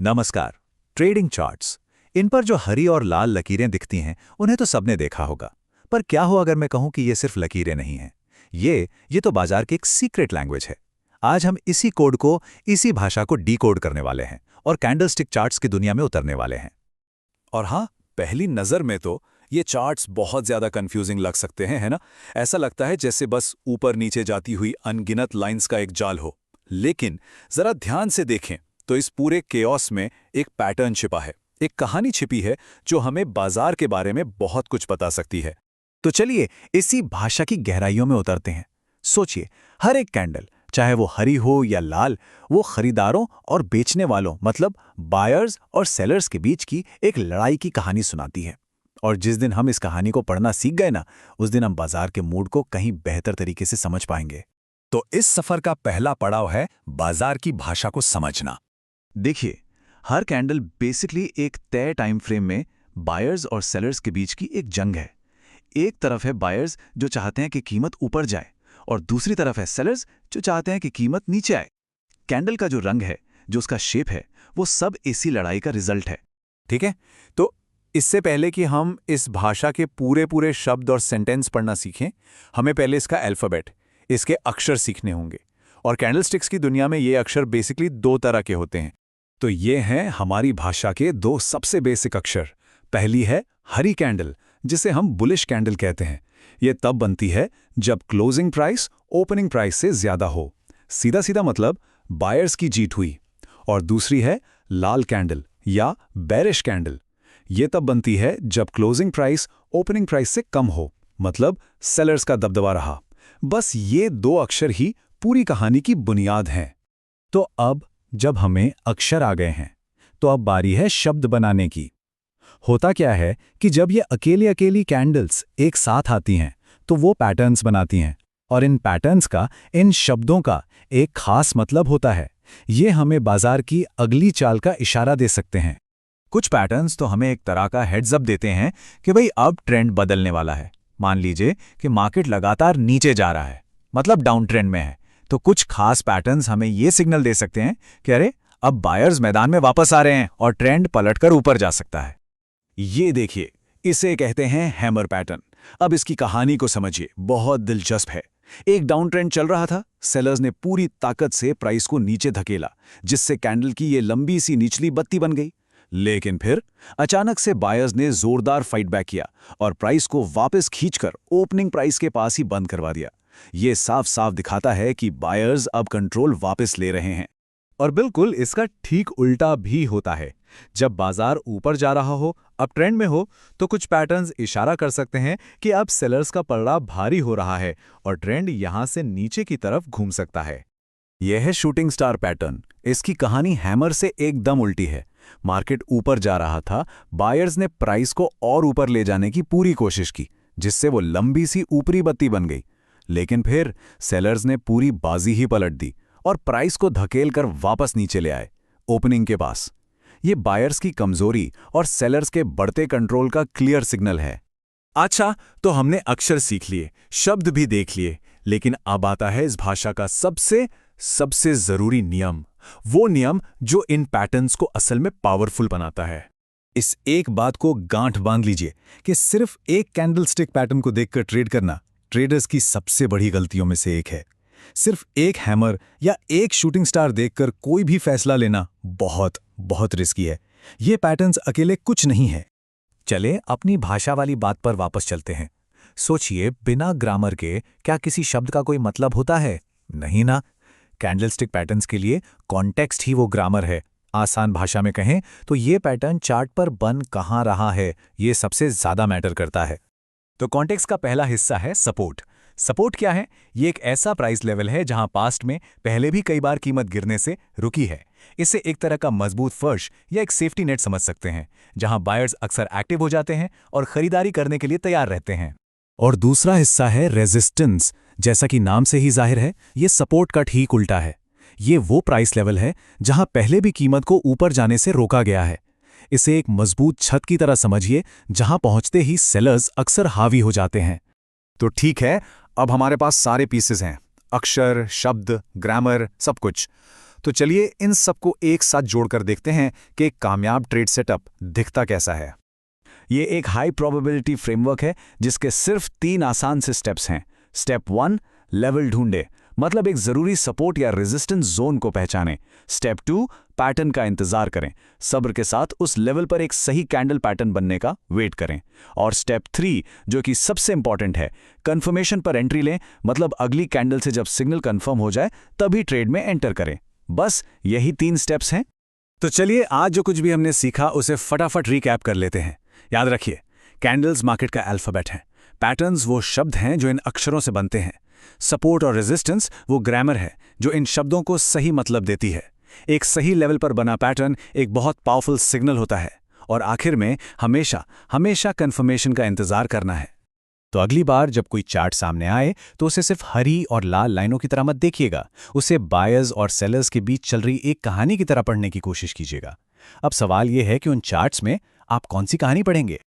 नमस्कार। Trading charts, इन पर जो हरी और लाल लकीरें दिखती हैं उन्हें तो सबने देखा होगा। पर क्या हो अगर मैं कहूं कि ये सिर्फ लकीरें नहीं हैं। ये तो बाजार की एक सीक्रेट लैंग्वेज है। आज हम इसी कोड को, इसी भाषा को डीकोड करने वाले हैं और कैंडलस्टिक चार्ट्स की दुनिया में उतरने वाले हैं। और हाँ, पहली नज़र में तो ये चार्ट्स बहुत ज़्यादा कंफ्यूजिंग लग सकते हैं, है ना? ऐसा लगता है जैसे बस ऊपर नीचे जाती हुई अनगिनत लाइंस का एक जाल हो। लेकिन ज़रा ध्यान से देखें तो इस पूरे केओस में एक पैटर्न छिपा है, एक कहानी छिपी है जो हमें बाजार के बारे में बहुत कुछ बता सकती है। तो चलिए इसी भाषा की गहराइयों में उतरते हैं। सोचिए, हर एक कैंडल, चाहे वो हरी हो या लाल, वो खरीदारों और बेचने वालों मतलब बायर्स और सेलर्स के बीच की एक लड़ाई की कहानी सुनाती है। और जिस दिन हम इस कहानी को पढ़ना सीख गए ना, उस दिन हम बाजार के मूड को कहीं बेहतर तरीके से समझ पाएंगे। तो इस सफ़र का पहला पड़ाव है बाजार की भाषा को समझना। देखिए, हर कैंडल बेसिकली एक तय टाइम फ्रेम में बायर्स और सेलर्स के बीच की एक जंग है। एक तरफ है बायर्स जो चाहते हैं कि कीमत ऊपर जाए और दूसरी तरफ है सेलर्स जो चाहते हैं कि कीमत नीचे आए। कैंडल का जो रंग है, जो उसका शेप है, वो सब इसी लड़ाई का रिजल्ट है। ठीक है, तो इससे पहले कि हम इस भाषा के पूरे पूरे शब्द और सेंटेंस पढ़ना सीखें, हमें पहले इसका अल्फ़ाबेट, इसके अक्षर सीखने होंगे। और कैंडलस्टिक्स की दुनिया में ये अक्षर बेसिकली दो तरह के होते हैं। तो ये हैं हमारी भाषा के दो सबसे बेसिक अक्षर। पहली है हरी कैंडल, जिसे हम बुलिश कैंडल कहते हैं। ये तब बनती है जब क्लोजिंग प्राइस ओपनिंग प्राइस से ज्यादा हो। सीधा सीधा मतलब बायर्स की जीत हुई। और दूसरी है लाल कैंडल या बेरिश कैंडल। ये तब बनती है जब क्लोजिंग प्राइस ओपनिंग प्राइस से कम हो, मतलब सेलर्स का दबदबा रहा। बस ये दो अक्षर ही पूरी कहानी की बुनियाद हैं। तो अब जब हमें अक्षर आ गए हैं, तो अब बारी है शब्द बनाने की। होता क्या है कि जब ये अकेली अकेली कैंडल्स एक साथ आती हैं, तो वो पैटर्न्स बनाती हैं। और इन पैटर्न्स का, इन शब्दों का एक खास मतलब होता है। ये हमें बाजार की अगली चाल का इशारा दे सकते हैं। कुछ पैटर्न्स तो हमें एक तरह का हेड्स अप देते हैं कि भाई अब ट्रेंड बदलने वाला है। मान लीजिए कि मार्केट लगातार नीचे जा रहा है, मतलब डाउन ट्रेंड में है। तो कुछ खास पैटर्न्स हमें ये सिग्नल दे सकते हैं कि अरे, अब बायर्स मैदान में वापस आ रहे हैं और ट्रेंड पलटकर ऊपर जा सकता है। ये देखिए, इसे कहते हैं हैमर पैटर्न। अब इसकी कहानी को समझिए, बहुत दिलचस्प है। एक डाउन ट्रेंड चल रहा था, सेलर्स ने पूरी ताकत से प्राइस को नीचे धकेला, जिससे कैंडल की ये लंबी सी निचली बत्ती बन गई। लेकिन फिर अचानक से बायर्स ने जोरदार फाइट बैक किया और प्राइस को वापस खींचकर ओपनिंग प्राइस के पास ही बंद करवा दिया। ये साफ साफ दिखाता है कि बायर्स अब कंट्रोल वापस ले रहे हैं। और बिल्कुल इसका ठीक उल्टा भी होता है। जब बाजार ऊपर जा रहा हो, अब ट्रेंड में हो, तो कुछ पैटर्न्स इशारा कर सकते हैं कि अब सेलर्स का पलड़ा भारी हो रहा है और ट्रेंड यहां से नीचे की तरफ घूम सकता है। यह है शूटिंग स्टार पैटर्न। इसकी कहानी हैमर से एकदम उल्टी है। मार्केट ऊपर जा रहा था, बायर्स ने प्राइस को और ऊपर ले जाने की पूरी कोशिश की, जिससे वो लंबी सी ऊपरी बत्ती बन गई। लेकिन फिर सेलर्स ने पूरी बाजी ही पलट दी और प्राइस को धकेलकर वापस नीचे ले आए, ओपनिंग के पास। ये बायर्स की कमजोरी और सेलर्स के बढ़ते कंट्रोल का क्लियर सिग्नल है। अच्छा, तो हमने अक्षर सीख लिए, शब्द भी देख लिए, लेकिन अब आता है इस भाषा का सबसे जरूरी नियम। वो नियम जो इन पैटर्न्स को असल में पावरफुल बनाता है। इस एक बात को गांठ बांध लीजिए कि सिर्फ एक कैंडलस्टिक पैटर्न को देखकर ट्रेड करना ट्रेडर्स की सबसे बड़ी गलतियों में से एक है। सिर्फ एक हैमर या एक शूटिंग स्टार देखकर कोई भी फैसला लेना बहुत बहुत रिस्की है। ये पैटर्न्स अकेले कुछ नहीं है। चले अपनी भाषा वाली बात पर वापस चलते हैं। सोचिए, बिना ग्रामर के क्या किसी शब्द का कोई मतलब होता है? नहीं ना। कैंडलस्टिक पैटर्न्स के लिए कॉन्टेक्स्ट ही वो ग्रामर है। आसान भाषा में कहें तो ये पैटर्न चार्ट पर बन कहाँ रहा है, ये सबसे ज्यादा मैटर करता है। तो कॉन्टेक्स्ट का पहला हिस्सा है सपोर्ट। सपोर्ट क्या है? ये एक ऐसा प्राइस लेवल है जहां पास्ट में पहले भी कई बार कीमत गिरने से रुकी है। इसे एक तरह का मजबूत फर्श या एक सेफ्टी नेट समझ सकते हैं, जहां बायर्स अक्सर एक्टिव हो जाते हैं और खरीदारी करने के लिए तैयार रहते हैं। और दूसरा हिस्सा है रेजिस्टेंस। जैसा कि नाम से ही जाहिर है, ये सपोर्ट का ठीक उल्टा है। ये वो प्राइस लेवल है जहां पहले भी कीमत को ऊपर जाने से रोका गया है। इसे एक मजबूत छत की तरह समझिए, जहां पहुंचते ही सेलर्स अक्सर हावी हो जाते हैं। तो ठीक है, अब हमारे पास सारे पीसेस हैं, अक्षर, शब्द, ग्रामर, सब कुछ। तो चलिए इन सबको एक साथ जोड़कर देखते हैं कि एक कामयाब ट्रेड सेटअप दिखता कैसा है। ये एक हाई प्रोबेबिलिटी फ्रेमवर्क है जिसके सिर्फ 3 आसान से स्टेप्स हैं। स्टेप 1, लेवल ढूंढे, मतलब एक जरूरी सपोर्ट या रेजिस्टेंस जोन को पहचानें। स्टेप 2, पैटर्न का इंतजार करें, सब्र के साथ उस लेवल पर एक सही कैंडल पैटर्न बनने का वेट करें। और स्टेप 3, जो कि सबसे इंपॉर्टेंट है, कंफर्मेशन पर एंट्री लें, मतलब अगली कैंडल से जब सिग्नल कंफर्म हो जाए तभी ट्रेड में एंटर करें। बस यही 3 स्टेप्स हैं। तो चलिए आज जो कुछ भी हमने सीखा उसे फटाफट रिकैप कर लेते हैं। याद रखिए, कैंडल्स मार्केट का अल्फाबेट है, पैटर्न्स वो शब्द हैं जो इन अक्षरों से बनते हैं, सपोर्ट और रेजिस्टेंस वो ग्रामर है जो इन शब्दों को सही मतलब देती है। एक सही लेवल पर बना पैटर्न एक बहुत पावरफुल सिग्नल होता है, और आखिर में हमेशा हमेशा कंफर्मेशन का इंतजार करना है। तो अगली बार जब कोई चार्ट सामने आए तो उसे सिर्फ हरी और लाल लाइनों की तरह मत देखिएगा, उसे बायर्स और सेलर्स के बीच चल रही एक कहानी की तरह पढ़ने की कोशिश कीजिएगा। अब सवाल यह है कि उन चार्ट्स में आप कौन सी कहानी पढ़ेंगे।